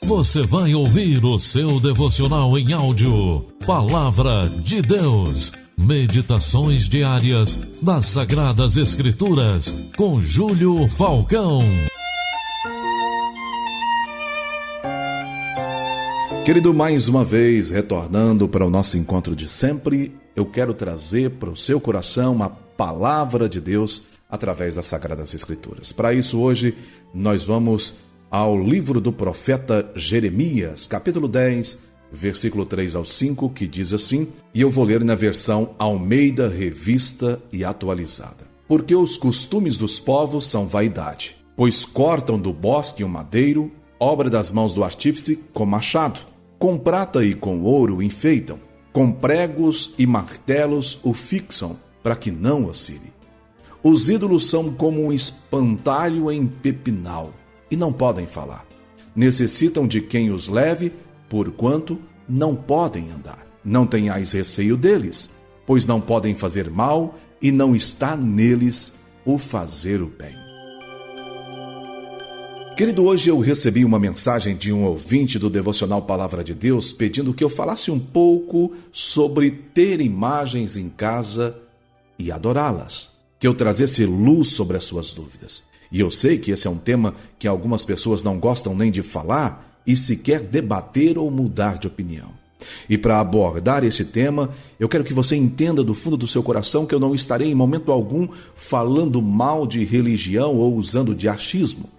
Você vai ouvir o seu devocional em áudio, Palavra de Deus. Meditações diárias das Sagradas Escrituras, com Júlio Falcão. Querido, mais uma vez, retornando para o nosso encontro de sempre, eu quero trazer para o seu coração a Palavra de Deus através das Sagradas Escrituras. Para isso, hoje, nós vamos ao livro do profeta Jeremias, capítulo 10, versículo 3 ao 5, que diz assim, e eu vou ler na versão Almeida, Revista e Atualizada. Porque os costumes dos povos são vaidade, pois cortam do bosque um madeiro, obra das mãos do artífice, com machado. Com prata e com ouro enfeitam, com pregos e martelos o fixam, para que não oscile. Os ídolos são como um espantalho em pepinal, e não podem falar. Necessitam de quem os leve, porquanto não podem andar. Não tenhais receio deles, pois não podem fazer mal, e não está neles o fazer o bem. Querido, hoje eu recebi uma mensagem de um ouvinte do Devocional Palavra de Deus pedindo que eu falasse um pouco sobre ter imagens em casa e adorá-las, que eu trazesse luz sobre as suas dúvidas. E eu sei que esse é um tema que algumas pessoas não gostam nem de falar e sequer debater ou mudar de opinião. E para abordar esse tema, eu quero que você entenda do fundo do seu coração que eu não estarei em momento algum falando mal de religião ou usando de achismo.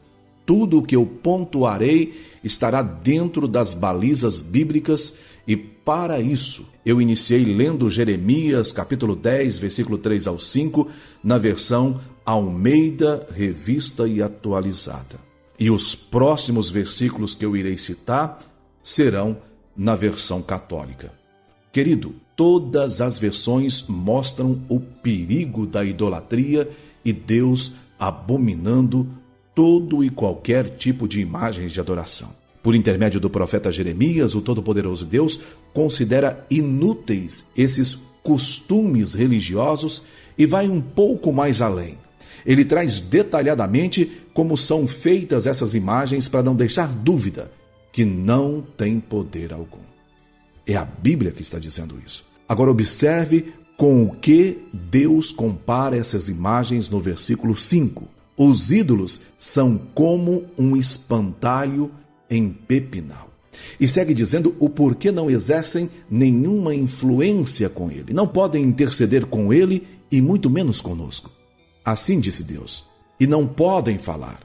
Tudo o que eu pontuarei estará dentro das balizas bíblicas e, para isso, eu iniciei lendo Jeremias, capítulo 10, versículo 3 ao 5, na versão Almeida, Revista e Atualizada. E os próximos versículos que eu irei citar serão na versão católica. Querido, todas as versões mostram o perigo da idolatria e Deus abominando todo e qualquer tipo de imagens de adoração. Por intermédio do profeta Jeremias, o Todo-Poderoso Deus considera inúteis esses costumes religiosos e vai um pouco mais além. Ele traz detalhadamente como são feitas essas imagens para não deixar dúvida que não tem poder algum. É a Bíblia que está dizendo isso. Agora observe com o que Deus compara essas imagens no versículo 5. Os ídolos são como um espantalho em pepinal. E segue dizendo o porquê não exercem nenhuma influência com ele. Não podem interceder com ele e muito menos conosco. Assim disse Deus. E não podem falar.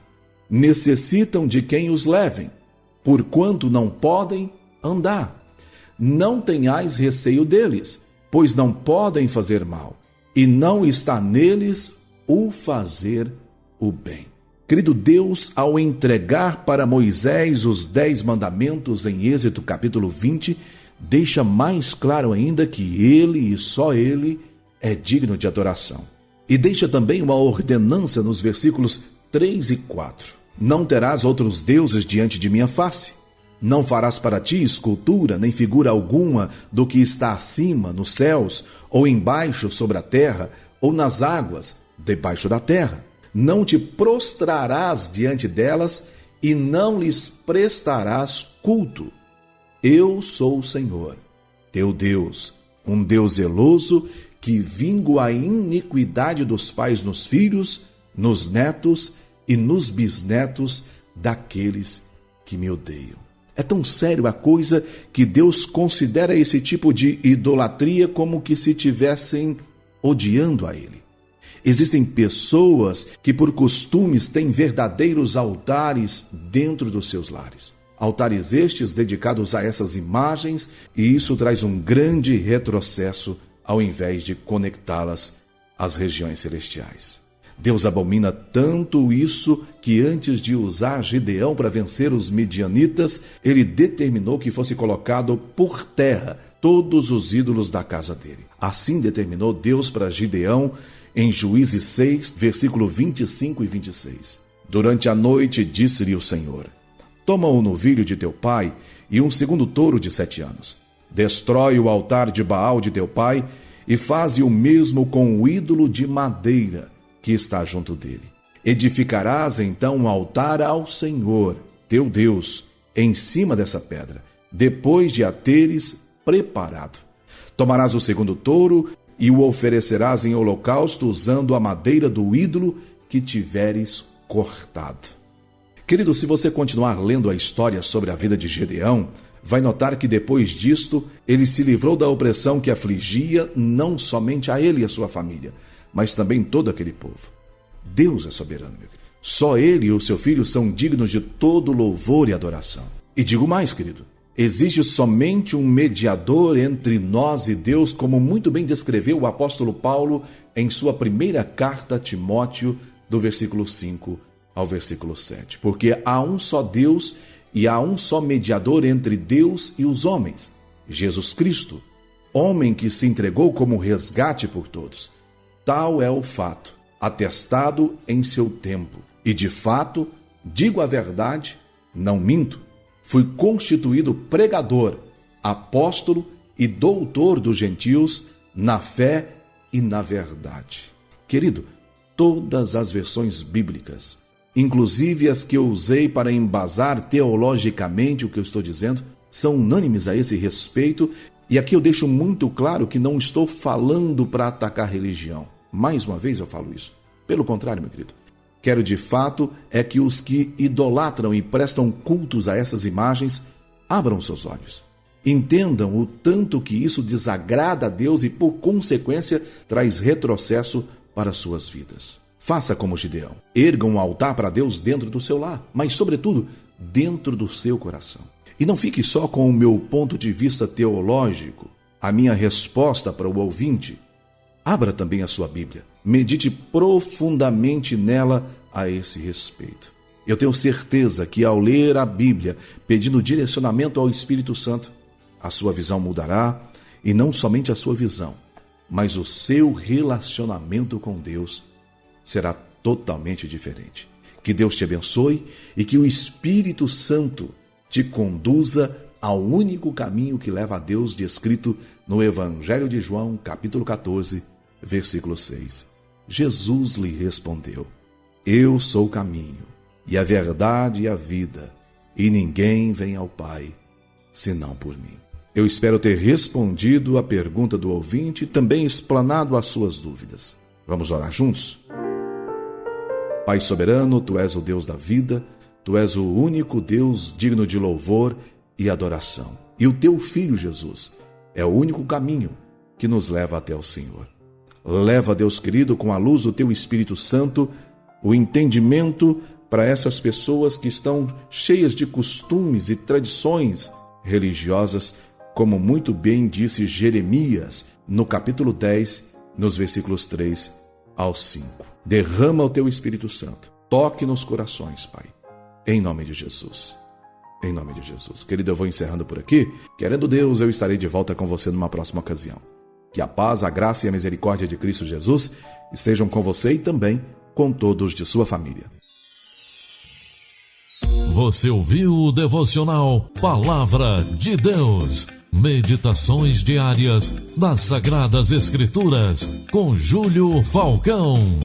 Necessitam de quem os levem, porquanto não podem andar. Não tenhais receio deles, pois não podem fazer mal, e não está neles o fazer o bem. Querido, Deus, ao entregar para Moisés os 10 mandamentos em Êxodo capítulo 20, deixa mais claro ainda que ele e só ele é digno de adoração. E deixa também uma ordenança nos versículos 3 e 4. Não terás outros deuses diante de minha face. Não farás para ti escultura, nem figura alguma do que está acima, nos céus, ou embaixo sobre a terra, ou nas águas, debaixo da terra. Não te prostrarás diante delas e não lhes prestarás culto. Eu sou o Senhor, teu Deus, um Deus zeloso que vingo a iniquidade dos pais nos filhos, nos netos e nos bisnetos daqueles que me odeiam. É tão sério a coisa que Deus considera esse tipo de idolatria como que se tivessem odiando a Ele. Existem pessoas que por costumes têm verdadeiros altares dentro dos seus lares. Altares estes dedicados a essas imagens, e isso traz um grande retrocesso ao invés de conectá-las às regiões celestiais. Deus abomina tanto isso que antes de usar Gideão para vencer os midianitas, ele determinou que fosse colocado por terra todos os ídolos da casa dele. Assim determinou Deus para Gideão em Juízes 6, versículo 25 e 26. Durante a noite disse-lhe o Senhor: toma o novilho de teu pai e um segundo touro de 7 anos. Destrói o altar de Baal de teu pai e faze o mesmo com o ídolo de madeira que está junto dele. Edificarás então um altar ao Senhor, teu Deus, em cima dessa pedra, depois de a teres preparado. Tomarás o segundo touro e o oferecerás em holocausto usando a madeira do ídolo que tiveres cortado. Querido, se você continuar lendo a história sobre a vida de Gedeão, vai notar que depois disto, ele se livrou da opressão que afligia não somente a ele e a sua família, mas também todo aquele povo. Deus é soberano, meu querido. Só ele e o seu filho são dignos de todo louvor e adoração. E digo mais, querido, existe somente um mediador entre nós e Deus, como muito bem descreveu o apóstolo Paulo em sua primeira carta a Timóteo, do versículo 5 ao versículo 7. Porque há um só Deus e há um só mediador entre Deus e os homens, Jesus Cristo, homem que se entregou como resgate por todos. Tal é o fato, atestado em seu tempo. E de fato, digo a verdade, não minto, fui constituído pregador, apóstolo e doutor dos gentios na fé e na verdade. Querido, todas as versões bíblicas, inclusive as que eu usei para embasar teologicamente o que eu estou dizendo, são unânimes a esse respeito, e aqui eu deixo muito claro que não estou falando para atacar religião. Mais uma vez eu falo isso. Pelo contrário, meu querido, quero de fato é que os que idolatram e prestam cultos a essas imagens abram seus olhos. Entendam o tanto que isso desagrada a Deus e, por consequência, traz retrocesso para suas vidas. Faça como Gideão. Erga um altar para Deus dentro do seu lar, mas, sobretudo, dentro do seu coração. E não fique só com o meu ponto de vista teológico, a minha resposta para o ouvinte. Abra também a sua Bíblia. Medite profundamente nela a esse respeito. Eu tenho certeza que ao ler a Bíblia, pedindo direcionamento ao Espírito Santo, a sua visão mudará, e não somente a sua visão, mas o seu relacionamento com Deus será totalmente diferente. Que Deus te abençoe e que o Espírito Santo te conduza ao único caminho que leva a Deus, descrito no Evangelho de João, capítulo 14, versículo 6. Jesus lhe respondeu: Eu sou o caminho, e a verdade e a vida, e ninguém vem ao Pai, senão por mim. Eu espero ter respondido a pergunta do ouvinte e também explanado as suas dúvidas. Vamos orar juntos? Pai soberano, Tu és o Deus da vida, Tu és o único Deus digno de louvor e adoração. E o Teu Filho Jesus é o único caminho que nos leva até o Senhor. Leva, Deus querido, com a luz do Teu Espírito Santo, o entendimento para essas pessoas que estão cheias de costumes e tradições religiosas, como muito bem disse Jeremias, no capítulo 10, nos versículos 3 ao 5. Derrama o Teu Espírito Santo. Toque nos corações, Pai. Em nome de Jesus. Em nome de Jesus. Querido, eu vou encerrando por aqui. Querendo Deus, eu estarei de volta com você numa próxima ocasião. Que a paz, a graça e a misericórdia de Cristo Jesus estejam com você e também com todos de sua família. Você ouviu o devocional Palavra de Deus. Meditações diárias das Sagradas Escrituras com Júlio Falcão.